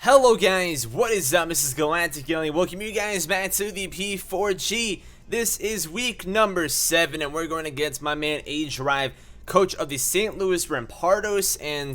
Hello guys, what is up? This is Galactic Alien. Welcome you guys back to the P4G. This is week number 7 and we're going against my man aDrive, coach of the St. Louis Rampardos. And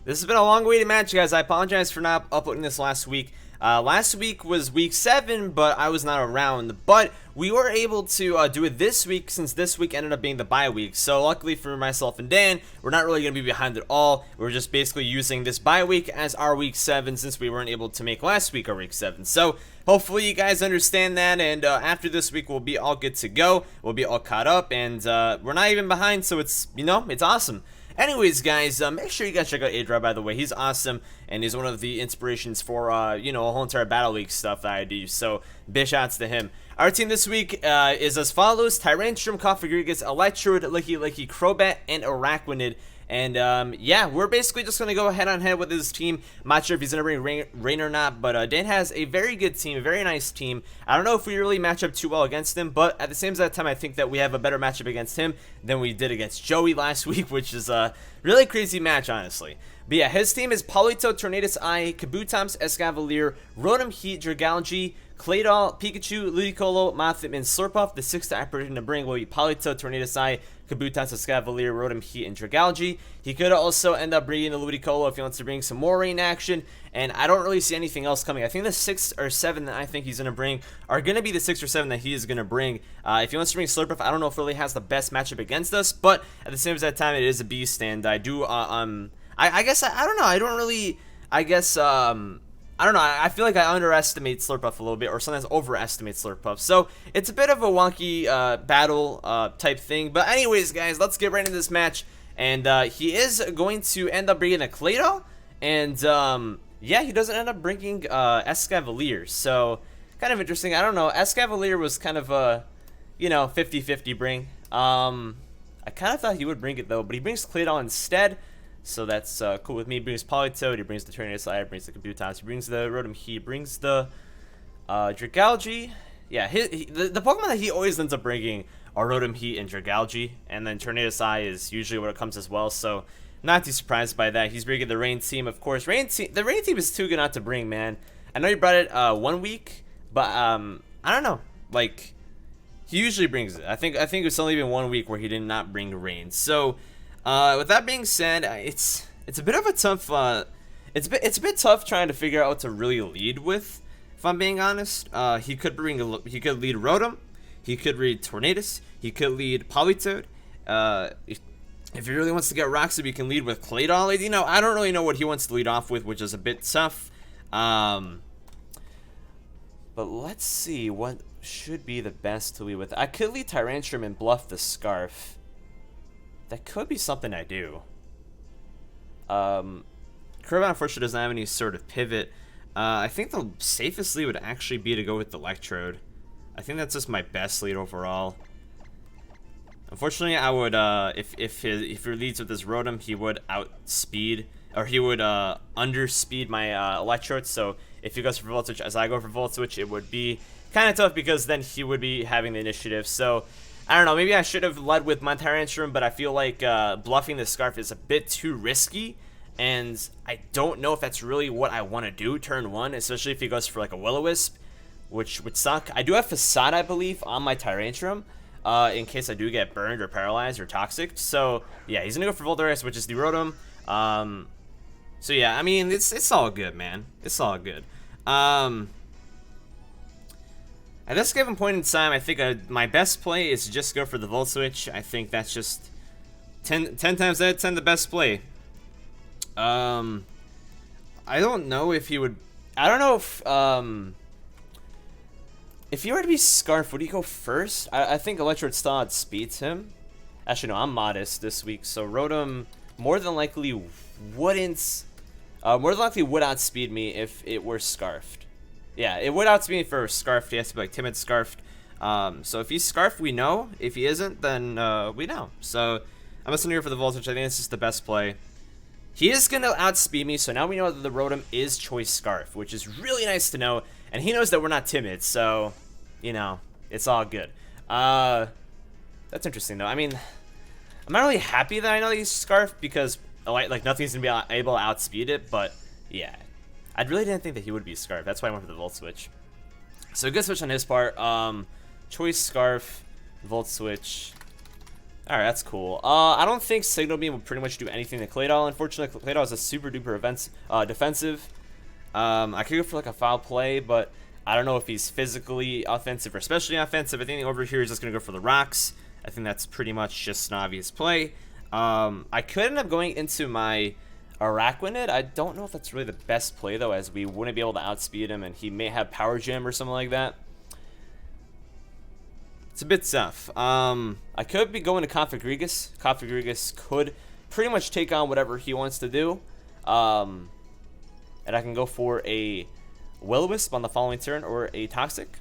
this has been a long-awaited match, guys. I apologize for not uploading this last week. Last week was week 7, but I was not around. But we were able to do it this week, since this week ended up being the bye week. So luckily for myself and Dan, we're not really going to be behind at all. We're just basically using this bye week as our week 7, since we weren't able to make last week our week 7. So hopefully you guys understand that, and after this week we'll be all good to go. We'll be all caught up, and we're not even behind, so it's, it's awesome. Anyways, guys, make sure you guys check out aDrive, by the way. He's awesome, and he's one of the inspirations for, a whole entire Battle League stuff that I do, so big shouts to him. Our team this week is as follows: Tyrantrum, Configurigus, Electrode, Licky, Crobat, and Araquanid. And, yeah, we're basically just going to go head-on-head with his team. I'm not sure if he's going to bring Rain or not, but Dan has a very good team, a very nice team. I don't know if we really match up too well against him, but at the same time, I think that we have a better matchup against him than we did against Joey last week, which is a really crazy match, honestly. But yeah, his team is Polito, Tornadus Eye, Kabutops, Escavalier, Rotom Heat, Dragalge, Claydol, Pikachu, Ludicolo, Mothim, and Slurpuff. The 6 that I predict to bring will be Polito, Tornadus Eye, Kabutops, Escavalier, Rotom Heat, and Dragalge. He could also end up bringing the Ludicolo if he wants to bring some more rain action, and I don't really see anything else coming. I think the 6 or 7 that I think he's going to bring are going to be the 6 or 7 that he is going to bring. If he wants to bring Slurpuff, I don't know if it really has the best matchup against us, but at the same time, it is a beast, and I do, I guess, I don't know, I don't really, I guess, I don't know, I feel like I underestimate Slurpuff a little bit, or sometimes overestimate Slurpuff, so it's a bit of a wonky battle type thing. But anyways, guys, let's get right into this match, and he is going to end up bringing a Claydol, and yeah, he doesn't end up bringing Escavalier, so kind of interesting. I don't know, Escavalier was kind of a, 50-50 bring. I kind of thought he would bring it though, but he brings Claydol instead. So that's cool with me. He brings Politoed, he brings the Tornadus Eye, he brings the Kabutops, he brings the Rotom Heat, he brings the Dragalge. Yeah, the Pokemon that he always ends up bringing are Rotom Heat and Dragalge, and then Tornadus Eye is usually what it comes as well, so not too surprised by that. He's bringing the Rain team, of course. The Rain team is too good not to bring, man. I know he brought it 1 week, but I don't know, like, he usually brings it. I think it's only been 1 week where he did not bring Rain. So with that being said, it's a bit of a tough it's a bit tough trying to figure out what to really lead with, if I'm being honest. He could lead Rotom, he could lead Tornadus, he could lead Politoed. If he really wants to get Roxy, he can lead with Claydol. I don't really know what he wants to lead off with, which is a bit tough. But let's see what should be the best to lead with. I could lead Tyrantrum and bluff the Scarf. That could be something I do. Crobat unfortunately doesn't have any sort of pivot. I think the safest lead would actually be to go with the Electrode. I think that's just my best lead overall. Unfortunately, I would, if he leads with his Rotom, he would outspeed, or he would underspeed my Electrode. So if he goes for Volt Switch as I go for Volt Switch, it would be kind of tough because then he would be having the initiative. So I don't know, maybe I should have led with my Tyrantrum, but I feel like bluffing the Scarf is a bit too risky, and I don't know if that's really what I want to do turn 1, especially if he goes for like a Will-O-Wisp, which would suck. I do have Facade, I believe, on my Tyrantrum, in case I do get burned or paralyzed or toxic. So yeah, he's gonna go for Voltorius, which is the Rotom. So yeah, I mean, it's all good, man. It's all good. At this given point in time, I think my best play is to just go for the Volt Switch. I think that's just 10 times out of 10 the best play. I don't know if he would... I don't know if he were to be Scarf, would he go first? I think Electrode still outspeeds him. Actually, no, I'm modest this week, so Rotom more than likely would outspeed me if it were Scarfed. Yeah, it would outspeed me for Scarfed. He has to be like Timid Scarfed. So if he's Scarfed, we know. If he isn't, then we know. So I'm just here for the Voltage. I think this is the best play. He is going to outspeed me, so now we know that the Rotom is Choice Scarf, which is really nice to know. And he knows that we're not timid, so, it's all good. That's interesting, though. I mean, I'm not really happy that I know he's Scarf, because, like, nothing's going to be able to outspeed it, but, yeah. I really didn't think that he would be Scarf. That's why I went for the Volt Switch. So good switch on his part. Choice Scarf, Volt Switch. Alright, that's cool. I don't think Signal Beam will pretty much do anything to Claydol. Unfortunately, Claydol is a super duper defensive. I could go for like a foul play, but I don't know if he's physically offensive or especially offensive. I think over here he's just going to go for the rocks. I think that's pretty much just an obvious play. I could end up going into my Araquanid. I don't know if that's really the best play, though, as we wouldn't be able to outspeed him, and he may have Power Gem or something like that. It's a bit tough. I could be going to Configurigus. Configurigus could pretty much take on whatever he wants to do. And I can go for a Will-O-Wisp on the following turn or a Toxic.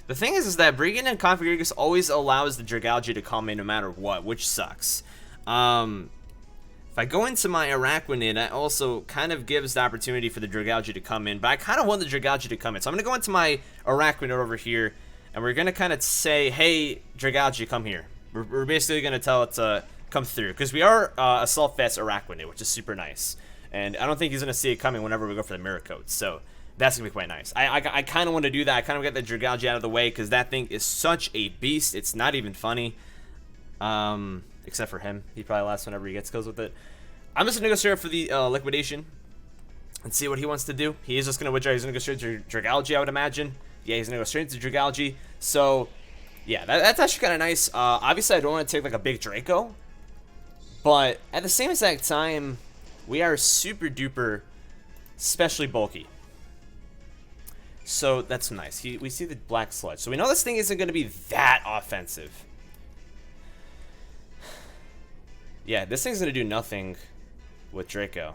The thing is that bringing in Configurigus always allows the Dragalge to come in no matter what, which sucks. If I go into my Araquanid, that also kind of gives the opportunity for the Dragalge to come in, but I kind of want the Dragalge to come in. So I'm going to go into my Araquanid over here, and we're going to kind of say, hey, Dragalge, come here. We're basically going to tell it to come through, because we are Assault Vest Araquanid, which is super nice. And I don't think he's going to see it coming whenever we go for the Mirror Coat, so that's going to be quite nice. I kind of want to do that. I kind of get the Dragalge out of the way, because that thing is such a beast. It's not even funny. Except for him. He probably lasts whenever he gets kills with it. I'm just going to go straight for the Liquidation and see what he wants to do. He is just going to withdraw. He's going to go straight to Dragalge, I would imagine. Yeah, he's going to go straight to Dragalge. So, yeah, that's actually kind of nice. Obviously, I don't want to take like a big Draco. But at the same exact time, we are super duper specially bulky. So that's nice. We see the Black Sludge. So we know this thing isn't going to be that offensive. Yeah, this thing's going to do nothing with Draco.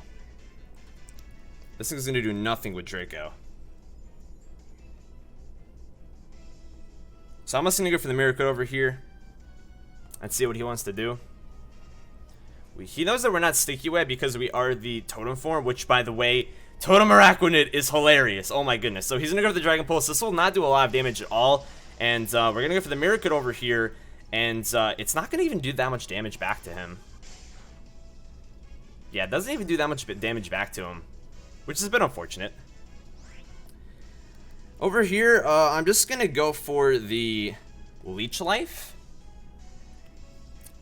This thing's going to do nothing with Draco. So I'm just going to go for the Mirror Coat over here and see what he wants to do. He knows that we're not Sticky Web because we are the Totem form, which, by the way, Totem Araquanid is hilarious. Oh my goodness. So he's going to go for the Dragon Pulse. This will not do a lot of damage at all. And we're going to go for the Mirror Coat over here. And it's not going to even do that much damage back to him. Yeah, it doesn't even do that much damage back to him, which is a bit unfortunate. Over here, I'm just going to go for the Leech Life.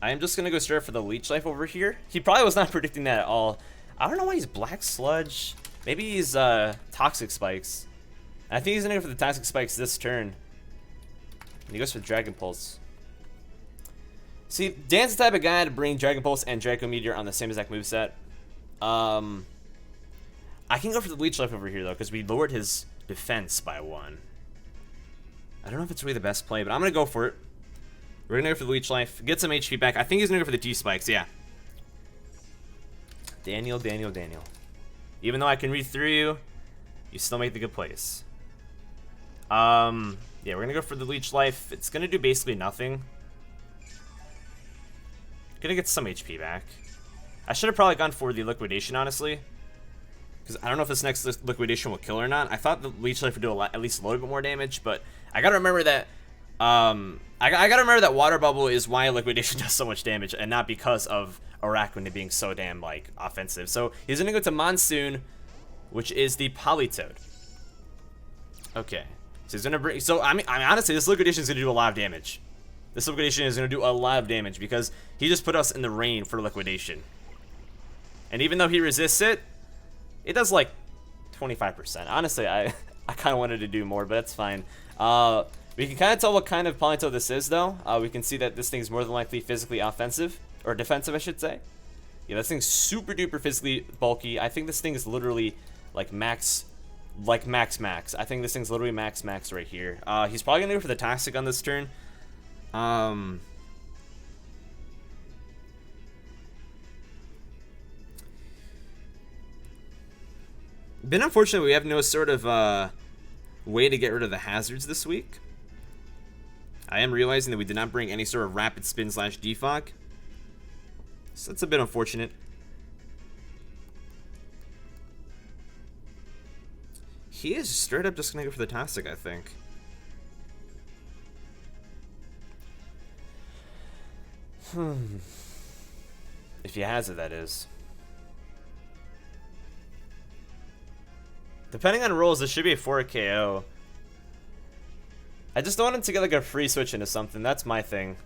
I am just going to go straight for the Leech Life over here. He probably was not predicting that at all. I don't know why he's Black Sludge. Maybe he's Toxic Spikes. I think he's going to go for the Toxic Spikes this turn. And he goes for Dragon Pulse. See, Dan's the type of guy to bring Dragon Pulse and Draco Meteor on the same exact moveset. I can go for the Leech Life over here, though, because we lowered his defense by 1. I don't know if it's really the best play, but I'm going to go for it. We're going to go for the Leech Life, get some HP back. I think he's going to go for the T-Spikes, yeah. Daniel. Even though I can read through you, you still make the good plays. Yeah, we're going to go for the Leech Life. It's going to do basically nothing. Gonna get some HP back. I should have probably gone for the Liquidation, honestly, because I don't know if this next Liquidation will kill or not. I thought the Leech Life would do at least a little bit more damage, but I gotta remember that I gotta remember that Water Bubble is why Liquidation does so much damage, and not because of Araquanid being so damn like offensive. So he's gonna go to Monsoon, which is the Politoed. Okay, so he's gonna bring. So I mean honestly, this Liquidation is gonna do a lot of damage. This Liquidation is going to do a lot of damage because he just put us in the rain for Liquidation. And even though he resists it, it does like 25%. Honestly, I kind of wanted to do more, but that's fine. We can kind of tell what kind of Politoed this is, though. We can see that this thing's more than likely physically offensive, or defensive, I should say. Yeah, this thing's super duper physically bulky. I think this thing is literally like max. I think this thing's literally max right here. He's probably going to go for the Toxic on this turn. But unfortunately, we have no sort of way to get rid of the hazards this week. I am realizing that we did not bring any sort of Rapid Spin / Defog, so that's a bit unfortunate. He is straight up just gonna go for the Toxic, I think. If he has it, that is. Depending on rolls, this should be a 4 KO. I just don't want him to get like a free switch into something. That's my thing.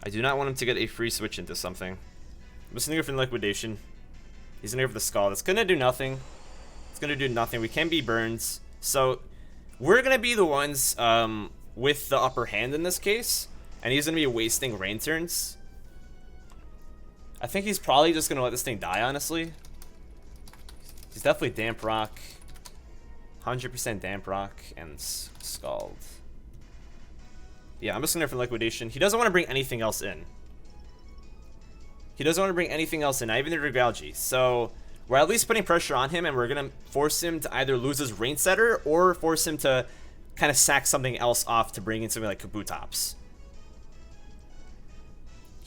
I do not want him to get a free switch into something. I'm just gonna go for the liquidation. He's gonna go for the skull. That's gonna do nothing. It's gonna do nothing. We can be Burns. So we're gonna be the ones with the upper hand in this case. And he's gonna be wasting rain turns. I think he's probably just gonna let this thing die, honestly. He's definitely Damp Rock. 100% Damp Rock and Scald. Yeah, I'm just gonna go for liquidation. He doesn't want to bring anything else in. He doesn't want to bring anything else in, not even the Regalgi. So we're at least putting pressure on him, and we're gonna force him to either lose his Rain Setter or force him to kind of sack something else off to bring in something like Kabutops.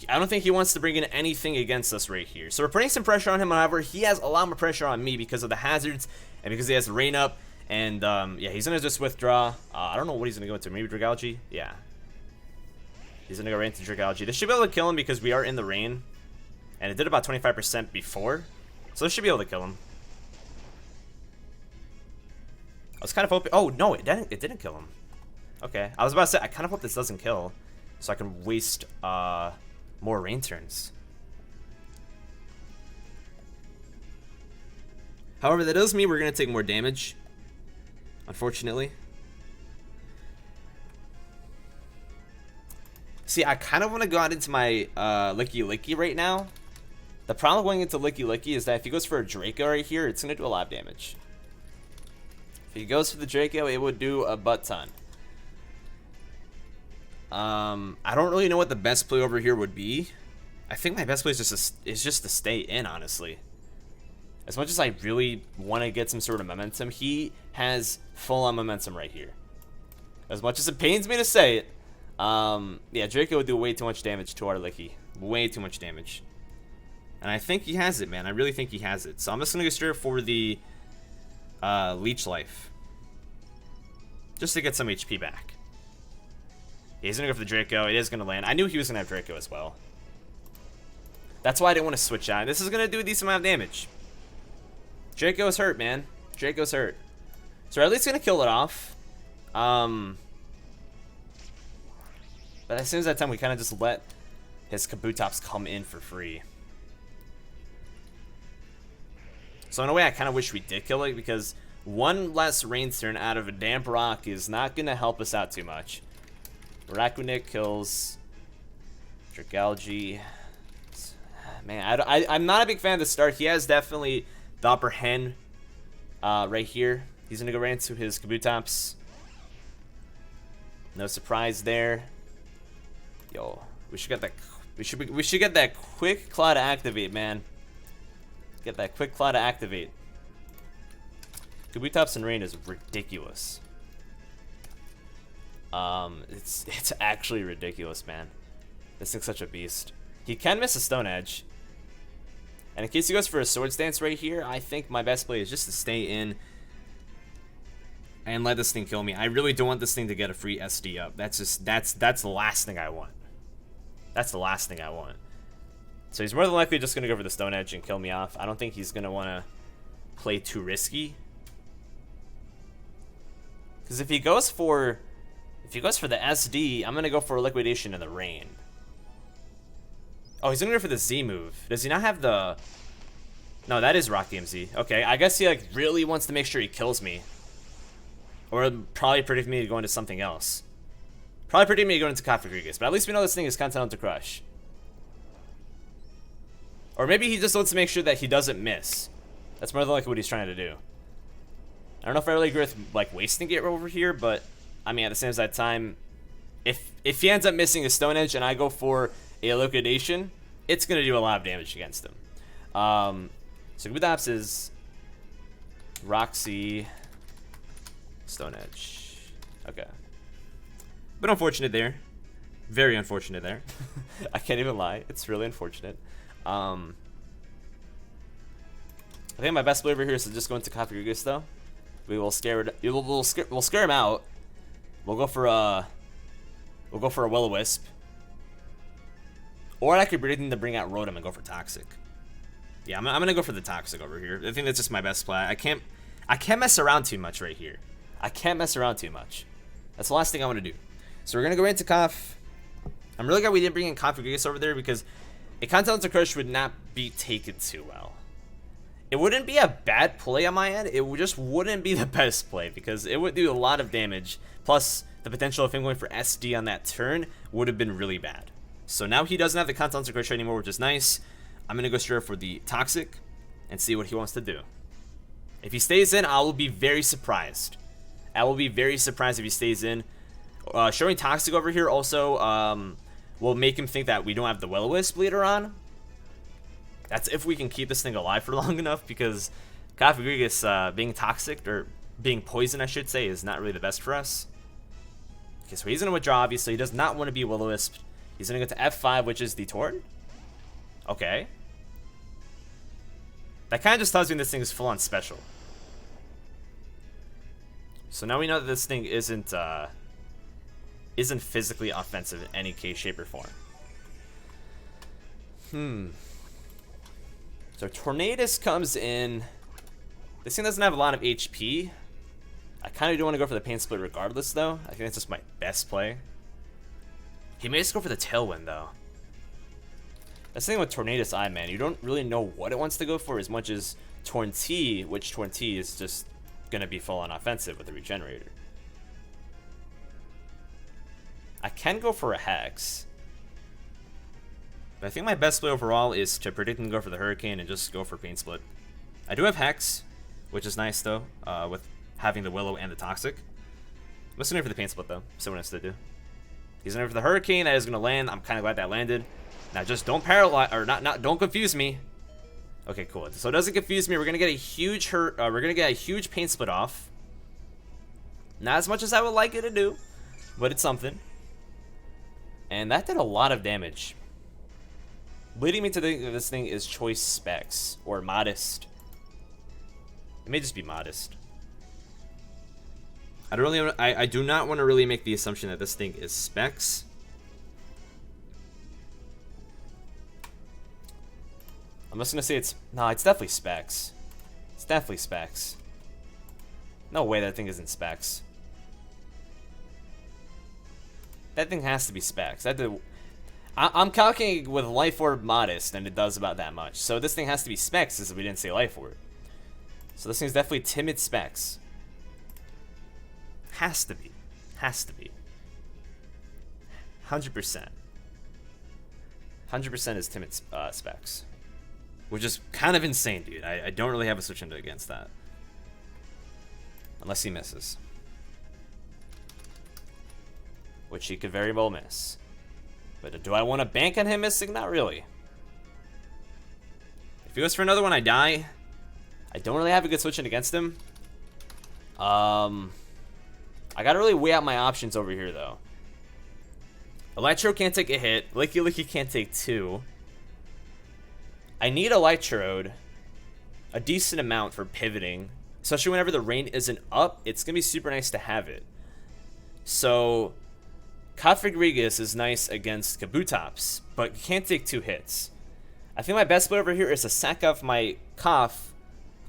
I don't think he wants to bring in anything against us right here. So we're putting some pressure on him. However, he has a lot more pressure on me because of the hazards and because he has the rain up. And yeah, he's gonna just withdraw. I don't know what he's gonna go into. Maybe Dragalge? Yeah. He's gonna go right into Dragalge. This should be able to kill him because we are in the rain. And it did about 25% before. So this should be able to kill him. I was kind of hoping. Oh no, it didn't kill him. Okay. I was about to say I kind of hope this doesn't kill. So I can waste more rain turns. However, that does mean we're going to take more damage, unfortunately. See, I kind of want to go out into my Licky Licky right now. The problem going into Licky Licky is that if he goes for a Draco right here, it's going to do a lot of damage. If he goes for the Draco, it would do a butt ton. I don't really know what the best play over here would be. I think my best play is just to stay in, honestly. As much as I really want to get some sort of momentum, he has full-on momentum right here. As much as it pains me to say it, yeah, Draco would do way too much damage to our Licky. Way too much damage. And I think he has it, man. I really think he has it. So I'm just going to go straight for the Leech Life. Just to get some HP back. He's going to go for the Draco. It is going to land. I knew he was going to have Draco as well. That's why I didn't want to switch out. This is going to do a decent amount of damage. Draco's hurt, man. Draco's hurt. So we're at least going to kill it off. But as soon as that time, we kind of just let his Kabutops come in for free. So in a way, I kind of wish we did kill it, because one less rain turn out of a Damp Rock is not going to help us out too much. Rakunik kills Dragalge. Man, I'm not a big fan of the start. He has definitely the upper hand right here. He's going to go right into his Kabutops. No surprise there. Yo, we should get that. We should get that quick claw to activate, man. Get that quick claw to activate. Kabutops and rain is ridiculous. It's actually ridiculous, man. This thing's such a beast. He can miss a Stone Edge. And in case he goes for a Swords Dance right here, I think my best play is just to stay in and let this thing kill me. I really don't want this thing to get a free SD up. That's the last thing I want. That's the last thing I want. So he's more than likely just gonna go for the Stone Edge and kill me off. I don't think he's gonna wanna play too risky. Because if he goes for the SD, I'm gonna go for a Liquidation in the rain. Oh, he's gonna go for the Z move. Does he not have the... No, that is Rock DMZ. Okay, I guess he like really wants to make sure he kills me. Or probably predict me to go into something else. Probably predict me to go into Kafagrigus, but at least we know this thing is Continental to Crush. Or maybe he just wants to make sure that he doesn't miss. That's more than likely what he's trying to do. I don't know if I really agree with like wasting it over here, but I mean at the same time, if he ends up missing a Stone Edge and I go for a Liquidation, it's gonna do a lot of damage against him. So Kabutops is Roxy, Stone Edge. Okay. But unfortunate there. Very unfortunate there. I can't even lie. It's really unfortunate. I think my best play over here is to just go into Kafagrigus though. We will scare it. We'll scare him out. We'll go for a Will-O-Wisp. Or I could predict him to bring out Rotom and go for Toxic. Yeah, I'm gonna go for the Toxic over here. I think that's just my best play. I can't mess around too much right here. I can't mess around too much. That's the last thing I want to do. So we're going to go into Conf. I'm really glad we didn't bring in Configuratus over there because a Continental Crush would not be taken too well. It wouldn't be a bad play on my end. It just wouldn't be the best play because it would do a lot of damage. Plus, the potential of him going for SD on that turn would have been really bad. So now he doesn't have the Continental Crush anymore, which is nice. I'm going to go straight for the Toxic and see what he wants to do. If he stays in, I will be very surprised. I will be very surprised if he stays in. Showing Toxic over here also will make him think that we don't have the Will-O-Wisp later on. That's if we can keep this thing alive for long enough, because Configuratus being toxic, or being poisoned I should say, is not really the best for us. Okay, so he's going to withdraw, obviously. He does not want to be Will-O-Wisp. He's going to go to F5, which is the Torn. Okay. That kind of just tells me this thing is full on special. So now we know that this thing isn't physically offensive in any case, shape, or form. So Tornadus comes in. This thing doesn't have a lot of HP. I kind of do want to go for the Pain Split regardless, though. I think that's just my best play. He may just go for the Tailwind, though. That's the thing with Tornadus Eye, man. You don't really know what it wants to go for as much as Torn T, which Torn T is just going to be full on offensive with the Regenerator. I can go for a Hex. But I think my best play overall is to predict and go for the Hurricane and just go for Pain Split. I do have Hex, which is nice, though, with having the Willow and the Toxic. I'm just going for the Pain Split, though. So what else to do? He's going for the Hurricane. That is going to land. I'm kind of glad that landed. Now just don't paralyze, or don't confuse me. Okay, cool. So it doesn't confuse me. We're gonna get a huge Pain Split off. Not as much as I would like it to do, but it's something. And that did a lot of damage, leading me to think that this thing is Choice Specs or Modest. It may just be Modest. I do not want to really make the assumption that this thing is Specs. I'm just gonna say it's definitely Specs. It's definitely Specs. No way that thing isn't Specs. That thing has to be Specs. I'm calculating with Life Orb Modest, and it does about that much. So this thing has to be Specs, as we didn't say Life Orb. So this thing's definitely Timid Specs. Has to be. Has to be. 100%. 100% is Timid Specs. Which is kind of insane, dude. I don't really have a switch into against that. Unless he misses. Which he could very well miss. But do I want to bank on him missing? Not really. If he goes for another one, I die. I don't really have a good switch in against him. I gotta really weigh out my options over here, though. Electro can't take a hit. Licky Licky can't take two. I need Electrode, a decent amount for pivoting, especially whenever the rain isn't up. It's going to be super nice to have it. So, Configuratus is nice against Kabutops, but you can't take two hits. I think my best play over here is to sack off my Cough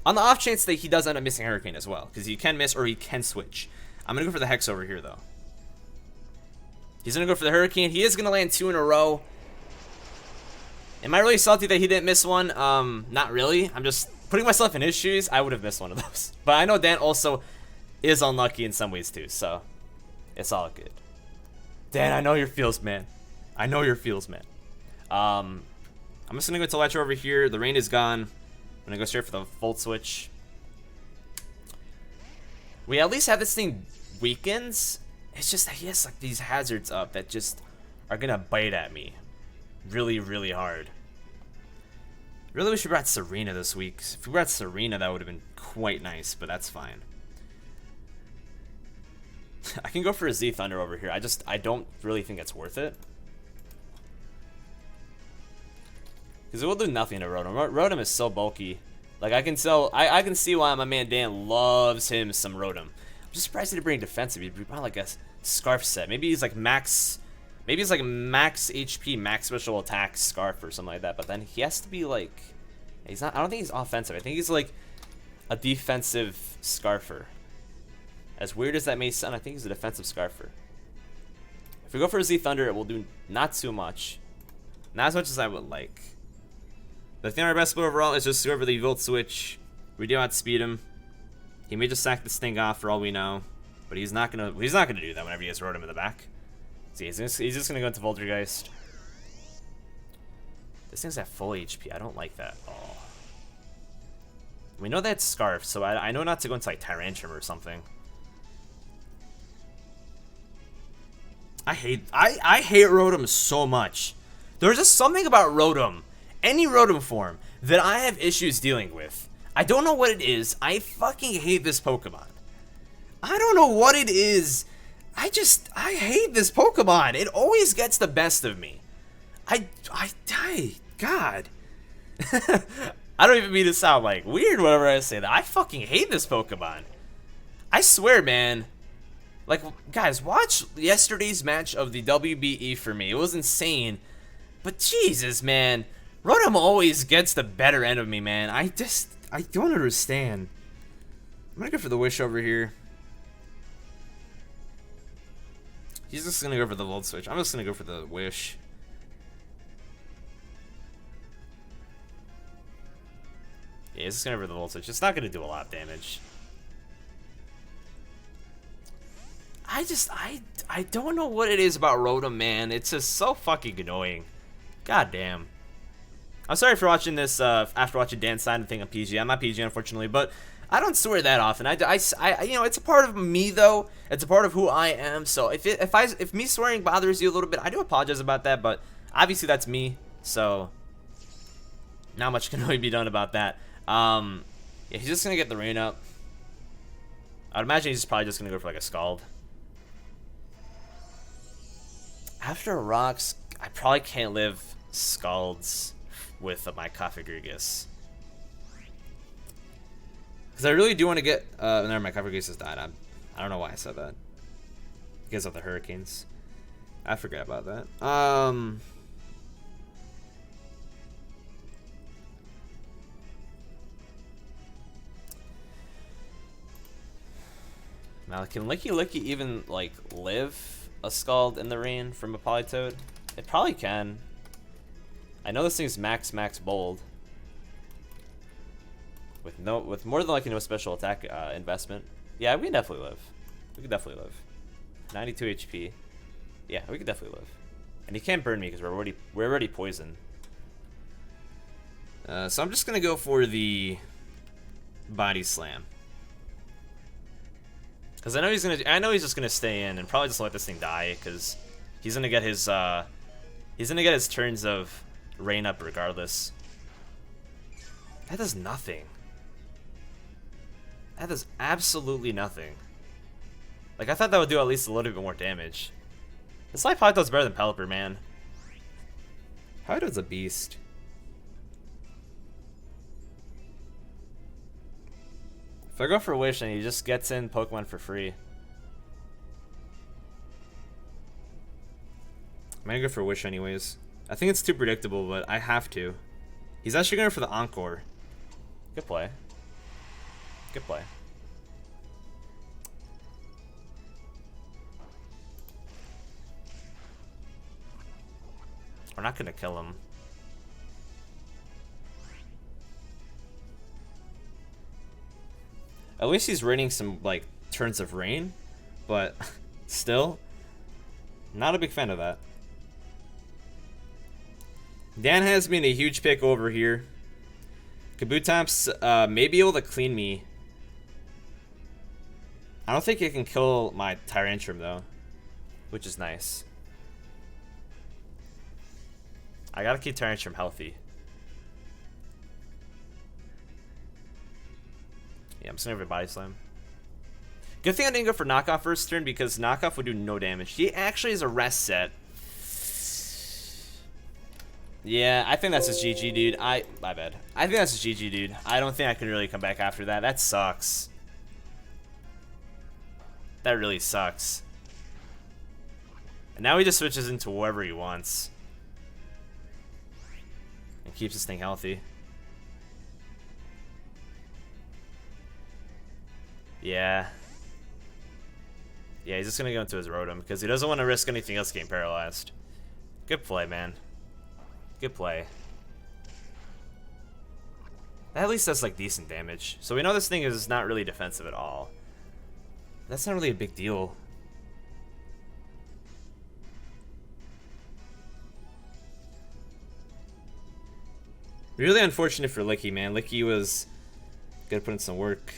on the off chance that he does end up missing Hurricane as well, because he can miss or he can switch. I'm going to go for the Hex over here, though. He's going to go for the Hurricane. He is going to land two in a row. Am I really salty that he didn't miss one? Not really. I'm just putting myself in his shoes. I would have missed one of those. But I know Dan also is unlucky in some ways too, so it's all good. Dan, I know your feels, man. I know your feels, man. I'm just gonna go to Electro over here. The rain is gone. I'm gonna go straight for the Volt Switch. We at least have this thing weakens. It's just that he has like these hazards up that just are gonna bite at me really, really hard. Really wish we brought Serena this week. If we brought Serena, that would have been quite nice, but that's fine. I can go for a Z Thunder over here. I don't really think it's worth it. Because it will do nothing to Rotom. Rotom is so bulky. Like, I can see why my man Dan loves him some Rotom. I'm just surprised he didn't bring defensive. He brought like a Scarf set. Maybe he's like max HP, max special attack Scarf or something like that. But then he has to be like, he's not. I don't think he's offensive. I think he's like a defensive Scarfer. As weird as that may sound, I think he's a defensive Scarfer. If we go for a Z Thunder, it will do not too much. Not as much as I would like. The thing our best play overall is just go over the Volt Switch. We do outspeed him. He may just sack this thing off for all we know. But he's not gonna do that whenever he has Rotom in the back. See, he's just gonna go into Voltergeist. This thing's at full HP. I don't like that at all. We know that's Scarf, so I know not to go into like Tyrantrum or something. I hate Rotom so much. There's just something about Rotom, any Rotom form, that I have issues dealing with. I don't know what it is. I fucking hate this Pokemon. I don't know what it is. I hate this Pokemon. It always gets the best of me. God. I don't even mean to sound like weird whenever I say that. I fucking hate this Pokemon. I swear, man. Like, guys, watch yesterday's match of the WBE for me. It was insane. But Jesus, man. Rotom always gets the better end of me, man. I don't understand. I'm gonna go for the Wish over here. He's just gonna go for the Volt Switch. I'm just gonna go for the Wish. Yeah, he's just gonna go for the Volt Switch. It's not gonna do a lot of damage. I don't know what it is about Rotom, man. It's just so fucking annoying. God damn. I'm sorry for watching this after watching Dan's side and think I'm PG. I'm not PG, unfortunately, but I don't swear that often. I you know, it's a part of me though. It's a part of who I am. So if me swearing bothers you a little bit, I do apologize about that. But obviously that's me. So not much can really be done about that. Yeah, he's just gonna get the rain up. I'd imagine he's probably just gonna go for like a Scald. After rocks, I probably can't live Scalds with my Cofagrigus. Because I really do want to get... never mind, Cofagrigus has died. I don't know why I said that. Because of the Hurricanes. I forgot about that. Now, can Licky even, like, live a Scald in the rain from a Politoed? It probably can. I know this thing's max bold. With more than likely no special attack investment. Yeah, we can definitely live. We can definitely live. 92 HP. Yeah, we can definitely live. And he can't burn me because we're already poisoned. So I'm just gonna go for the Body Slam. Because I know he's just gonna stay in and probably just let this thing die because he's gonna get his turns of rain up regardless. That does nothing. That does absolutely nothing. Like, I thought that would do at least a little bit more damage. This Life Politoed's better than Pelipper, man. Politoed's a beast. If I go for Wish, then he just gets in Pokemon for free. I'm gonna go for Wish anyways. I think it's too predictable, but I have to. He's actually going for the Encore. Good play. Good play. We're not gonna kill him. At least he's raining some, like, turns of rain, but still, not a big fan of that. Dan has me in a huge pick over here. Kabutops may be able to clean me. I don't think it can kill my Tyrantrum, though, which is nice. I gotta keep Tyrantrum healthy. Yeah, I'm just gonna have a Body Slam. Good thing I didn't go for Knockoff first turn because Knockoff would do no damage. He actually is a rest set. Yeah, I think that's his GG, dude. My bad. I think that's his GG, dude. I don't think I can really come back after that. That sucks. That really sucks. And now he just switches into whoever he wants. And keeps this thing healthy. Yeah. Yeah, he's just gonna go into his Rotom because he doesn't want to risk anything else getting paralyzed. Good play, man. Good play. That at least does like decent damage. So we know this thing is not really defensive at all. That's not really a big deal. Really unfortunate for Licky, man. Licky was gonna put in some work.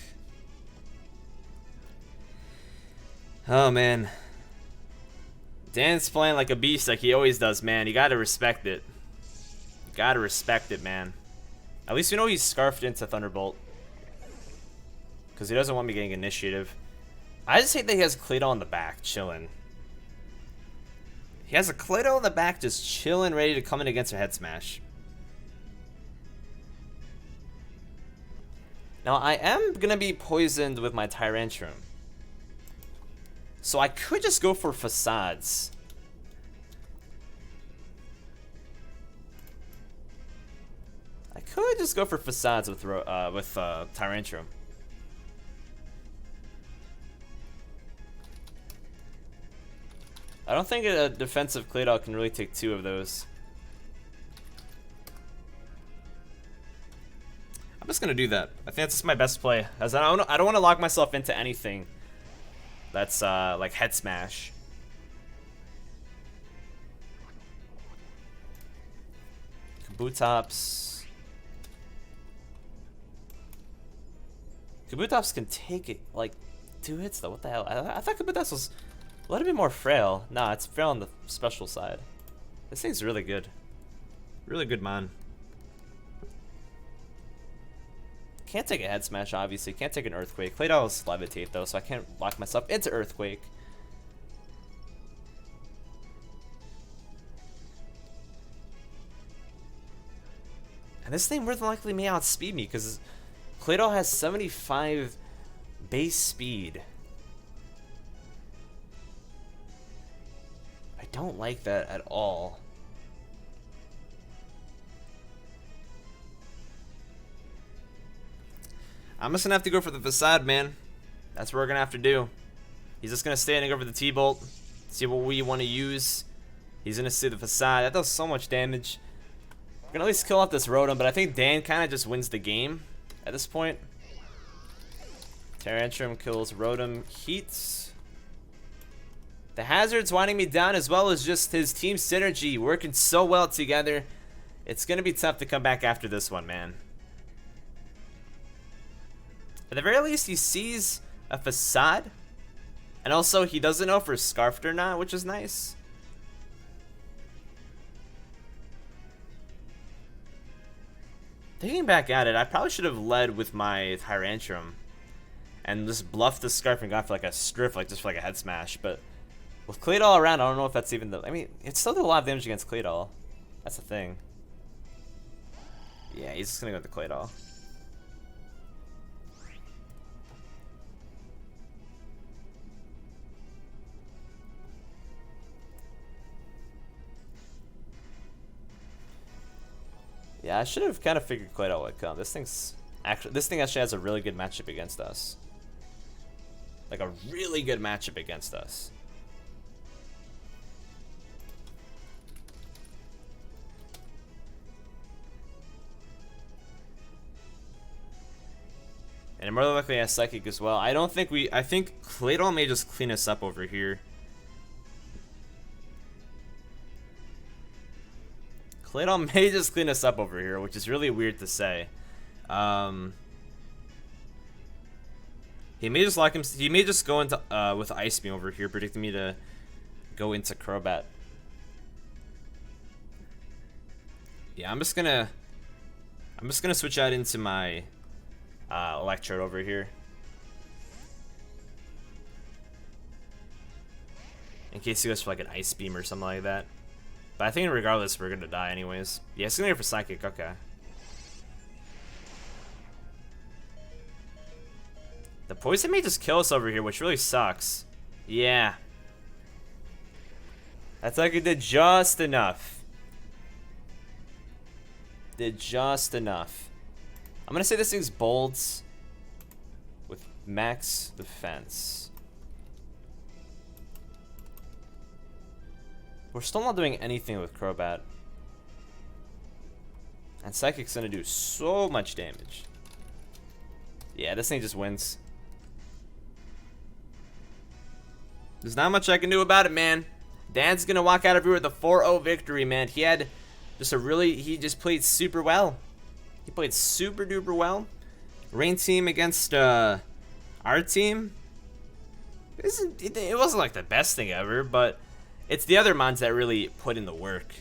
Oh, man. Dan's playing like a beast like he always does, man. You gotta respect it. You gotta respect it, man. At least we know he's scarfed into Thunderbolt. Because he doesn't want me getting initiative. I just hate that he has Claydol in the back, chilling. He has a Claydol in the back just chilling, ready to come in against a head smash. Now, I am going to be poisoned with my Tyrantrum. So I could just go for Facades. I could just go for Facades with Tyrantrum. I don't think a defensive Claydol can really take two of those. I'm just gonna do that. I think that's just my best play, as I don't want to lock myself into anything that's like head smash. Kabutops. Kabutops can take it like 2 hits though. What the hell? I thought Kabutops was a little bit more frail. Nah, it's frail on the special side. This thing's really good. Really good, man. Can't take a head smash, obviously. Can't take an earthquake. Claydol is levitate though, so I can't lock myself into earthquake. And this thing more than likely may outspeed me because Claydol has 75 base speed. I don't like that at all. I'm just gonna have to go for the Facade, man. That's what we're gonna have to do. He's just gonna stay and go for the T-Bolt. See what we want to use. He's gonna see the Facade. That does so much damage. We're gonna at least kill off this Rotom, but I think Dan kind of just wins the game at this point. Tyrantrum kills Rotom. Heats. The Hazard's winding me down as well as just his team synergy working so well together. It's gonna be tough to come back after this one, man. At the very least, he sees a Facade. And also, he doesn't know if we're Scarfed or not, which is nice. Thinking back at it, I probably should have led with my Tyrantrum. And just bluffed the Scarf and gone for like a Striff, like just for like a head smash. But with Claydol around, I don't know if that's even the... I mean, it still did a lot of damage against Claydol. That's the thing. Yeah, he's just gonna go with the Claydol. Yeah, I should have kind of figured Claydol would come. This thing actually has a really good matchup against us. Like a really good matchup against us. And more than likely has Psychic as well. I think Claydol may just clean us up over here. Claydol may just clean us up over here, which is really weird to say. He may just lock him. He may just go into with Ice Beam over here, predicting me to go into Crobat. Yeah, I'm just gonna switch out into my Electrode over here, in case he goes for like an Ice Beam or something like that. But I think regardless, we're gonna die anyways. Yeah, it's gonna go for Psychic. Okay. The Poison may just kill us over here, which really sucks. Yeah. That's like it did just enough. Did just enough. I'm gonna say this thing's bolts with Max defense. We're still not doing anything with Crobat. And Psychic's gonna do so much damage. Yeah, this thing just wins. There's not much I can do about it, man. Dan's gonna walk out of here with a 4-0 victory, man. He had just he just played super well. He played super duper well. Rain team against our team. It wasn't like the best thing ever, but it's the other mons that really put in the work.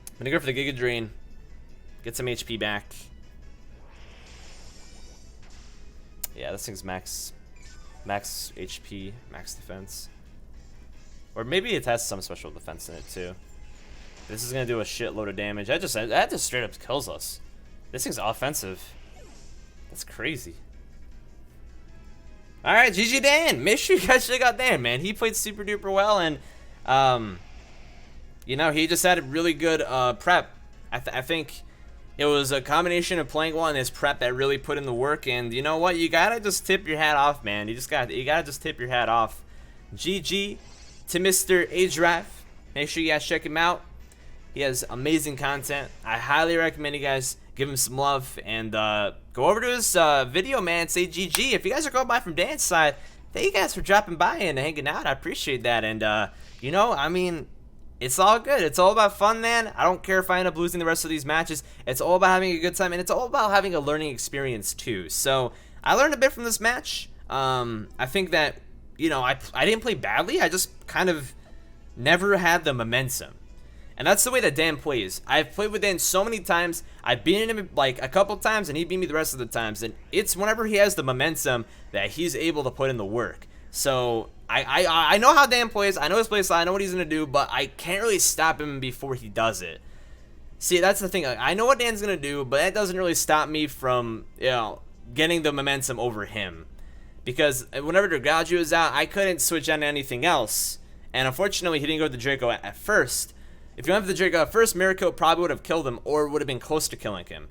I'm gonna go for the Giga Drain. Get some HP back. Yeah, this thing's max HP, max defense. Or maybe it has some special defense in it too. This is gonna do a shitload of damage. That just straight up kills us. This thing's offensive. That's crazy. Alright, GG Dan. Make sure you guys check out Dan, man. He played super duper well, and you know, he just had a really good prep. I think it was a combination of playing well and his prep that really put in the work. And you know what? You gotta just tip your hat off, man. You gotta just tip your hat off. GG to Mr. aDrive. Make sure you guys check him out. He has amazing content. I highly recommend you guys give him some love and go over to his video, man. Say GG. If you guys are going by from Dan's side, thank you guys for dropping by and hanging out. I appreciate that. And you know, I mean, it's all good. It's all about fun, man. I don't care if I end up losing the rest of these matches. It's all about having a good time, and it's all about having a learning experience too. So I learned a bit from this match. I think that, you know, I didn't play badly. I just kind of never had the momentum. And that's the way that Dan plays. I've played with Dan so many times. I've beaten him like a couple times, and he beat me the rest of the times. And it's whenever he has the momentum that he's able to put in the work. So I know how Dan plays. I know his play style. I know what he's gonna do, but I can't really stop him before he does it. See, that's the thing. I know what Dan's gonna do, but that doesn't really stop me from, you know, getting the momentum over him. Because whenever Dragalge was out, I couldn't switch on to anything else. And unfortunately, he didn't go to the Draco at first. If you went for the Draco at first, Miracle probably would have killed him, or would have been close to killing him.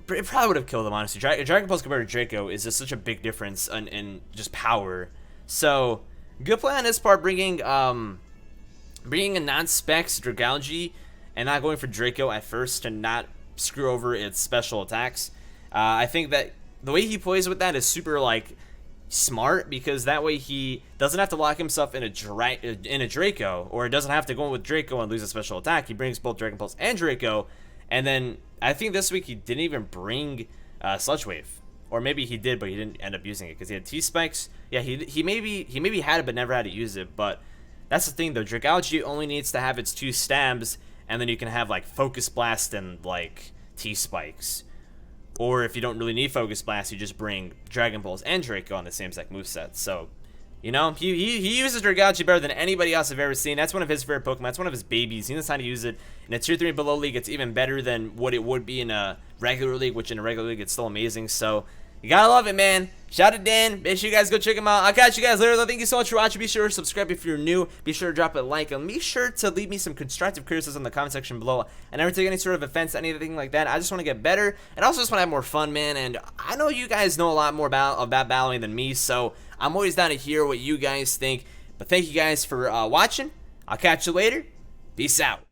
It probably would have killed him, honestly. Dragon Pulse compared to Draco is just such a big difference in just power. So, good play on his part, bringing a non-specs Dragalge and not going for Draco at first to not screw over its special attacks. I think that the way he plays with that is super, like, smart, because that way he doesn't have to lock himself in a Draco, or doesn't have to go with Draco and lose a special attack. He brings both Dragon Pulse and Draco, and then I think this week he didn't even bring Sludge Wave. Or maybe he did, but he didn't end up using it because he had T-Spikes. Yeah, he maybe had it, but never had to use it. But that's the thing, though. Dragalge only needs to have its 2 stabs, and then you can have, like, Focus Blast and, like, T-Spikes. Or if you don't really need Focus Blast, you just bring Dragon Pulse and Draco on the same exact moveset. So, you know, he uses Dragalge better than anybody else I've ever seen. That's one of his favorite Pokemon. That's one of his babies. He knows how to use it. In a Tier 3 and below league, it's even better than what it would be in a regular league, which in a regular league, it's still amazing. So, you gotta love it, man. Shout out to Dan. Make sure you guys go check him out. I'll catch you guys later, though. Thank you so much for watching. Be sure to subscribe if you're new. Be sure to drop a like. And be sure to leave me some constructive criticism in the comment section below. I never take any sort of offense, anything like that. I just want to get better. And also just want to have more fun, man. And I know you guys know a lot more about battling than me. So I'm always down to hear what you guys think. But thank you guys for watching. I'll catch you later. Peace out.